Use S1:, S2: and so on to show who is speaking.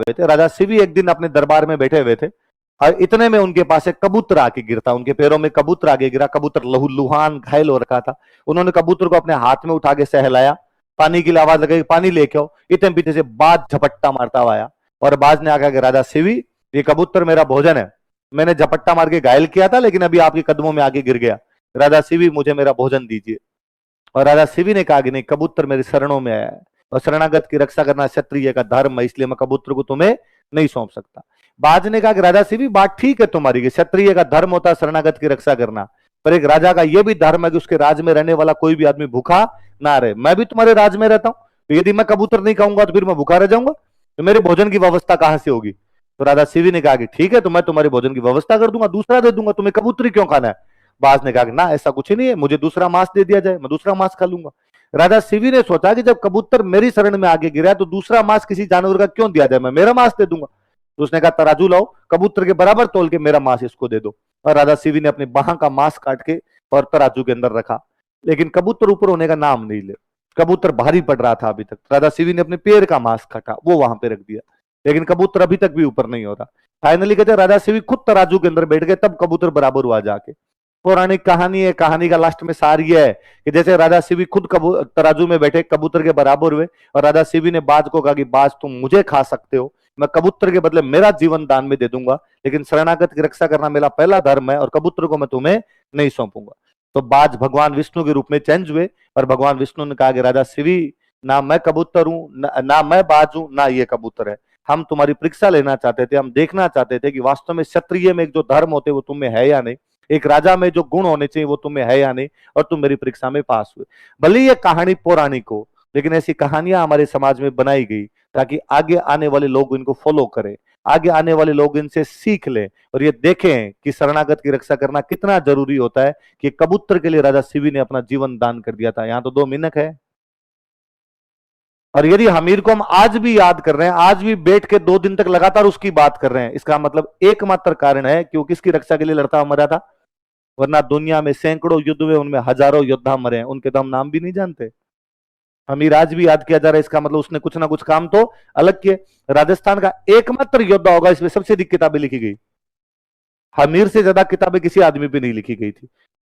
S1: हुए थे। राजा शिवी एक दिन अपने दरबार में बैठे हुए थे और इतने में उनके पास एक कबूतर आके गिरता, उनके पैरों में कबूतर आगे गिरा। कबूतर लहूलुहान घायल हो रखा था। उन्होंने कबूतर को अपने हाथ में उठा के सहलाया, पानी की आवाज लगाई, पानी लेके आओ। इतने पीछे से बाज झपट्टा मारता हुआ आया और बाज ने आकर के, राजा शिवी ये कबूतर मेरा भोजन है, मैंने झपट्टा मार के घायल किया था लेकिन अभी आपके कदमों में आके गिर गया। राजा शिवी मुझे मेरा भोजन दीजिए। और राजा शिवी ने कहा कि नहीं, कबूतर मेरे शरणों में आया है और शरणागत की रक्षा करना क्षत्रिय का धर्म है, इसलिए मैं कबूतर को तुम्हें नहीं सौंप सकता। बाज ने कहा कि राजा शिवी बात ठीक है तुम्हारी, क्षत्रिय का धर्म होता है शरणागत की रक्षा करना, पर एक राजा का यह भी धर्म है कि उसके राज में रहने वाला कोई भी आदमी भूखा ना रहे। मैं भी तुम्हारे राज में रहता हूं, तो यदि मैं कबूतर नहीं खाऊंगा तो फिर मैं भूखा रह जाऊंगा, तो मेरे भोजन की व्यवस्था कहां से होगी। तो राजा शिवी ने कहा कि ठीक है, तो मैं तुम्हारे भोजन की व्यवस्था कर दूंगा, दूसरा दे दूंगा, तुम्हें कबूतरी क्यों खाना है। बाज ने कहा कि ना, ऐसा कुछ ही नहीं है, मुझे दूसरा मांस दे दिया जाए, मैं दूसरा मांस खा लूंगा। राजा शिवी ने सोचा कि जब कबूतर मेरी शरण में आगे गिरा तो दूसरा मांस किसी जानवर का क्यों दिया जाए, मैं मेरा मांस दे दूंगा। तो उसने कहा तराजू लाओ, कबूतर के बराबर तोल के मेरा मांस इसको दे दो। और राजा शिवी ने अपनी बाह का मांस काट के और तराजू के अंदर रखा, लेकिन कबूतर ऊपर होने का नाम नहीं ले। कबूतर भारी पड़ रहा था अभी तक। राजा शिवी ने अपने पैर का मांस काटा, वो वहां पे रख दिया, लेकिन कबूतर अभी तक भी ऊपर नहीं हो रहा। फाइनली कहते राजा शिवी खुद तराजू के अंदर बैठ गए, तब कबूतर बराबर हुआ जाके। पौराणिक कहानी है, कहानी का लास्ट में सार यह है कि जैसे राजा शिवी खुद तराजू में बैठे, कबूतर के बराबर हुए, और राजा शिवी ने बाज को कहा कि बाज तुम मुझे खा सकते हो, मैं कबूतर के बदले मेरा जीवन दान में दे दूंगा, लेकिन शरणागत की रक्षा करना मेरा पहला धर्म है और कबूतर को मैं तुम्हें नहीं सौंपूंगा। तो बाज भगवान विष्णु के रूप में चेंज हुए और भगवान विष्णु ने कहा कि राजा शिवी, ना मैं कबूतर हूं, ना मैं बाज हूं, ना ये कबूतर है। हम तुम्हारी परीक्षा लेना चाहते थे, हम देखना चाहते थे कि वास्तव में क्षत्रिय में एक जो धर्म होते वो तुम्हें है या नहीं, एक राजा में जो गुण होने चाहिए वो तुम्हें है या नहीं, और तुम मेरी परीक्षा में पास हुए। भले ये कहानी पौराणिक हो, लेकिन ऐसी कहानियां हमारे समाज में बनाई गई ताकि आगे आने वाले लोग इनको फॉलो करें, आगे आने वाले लोग इनसे सीख लें और ये देखें कि शरणागत की रक्षा करना कितना जरूरी होता है, कि कबूतर के लिए राजा शिवी ने अपना जीवन दान कर दिया था। यहाँ तो 2 मिनट है। और यदि हमीर को हम आज भी याद कर रहे हैं, आज भी बैठ के 2 दिन तक लगातार उसकी बात कर रहे हैं, इसका मतलब एकमात्र कारण है कि वो किसकी रक्षा के लिए लड़ता मरा था। वरना दुनिया में सैकड़ों युद्ध हुए, उनमें हजारों योद्धा मरे हैं, उनके तो हम नाम भी नहीं जानते। हमीर आज भी याद किया जा रहा है, इसका मतलब उसने कुछ ना कुछ काम तो अलग किए। राजस्थान का एकमात्र योद्धा होगा इसमें सबसे अधिक किताबें लिखी गई। हमीर से ज्यादा किताबें किसी आदमी पे नहीं लिखी गई थी।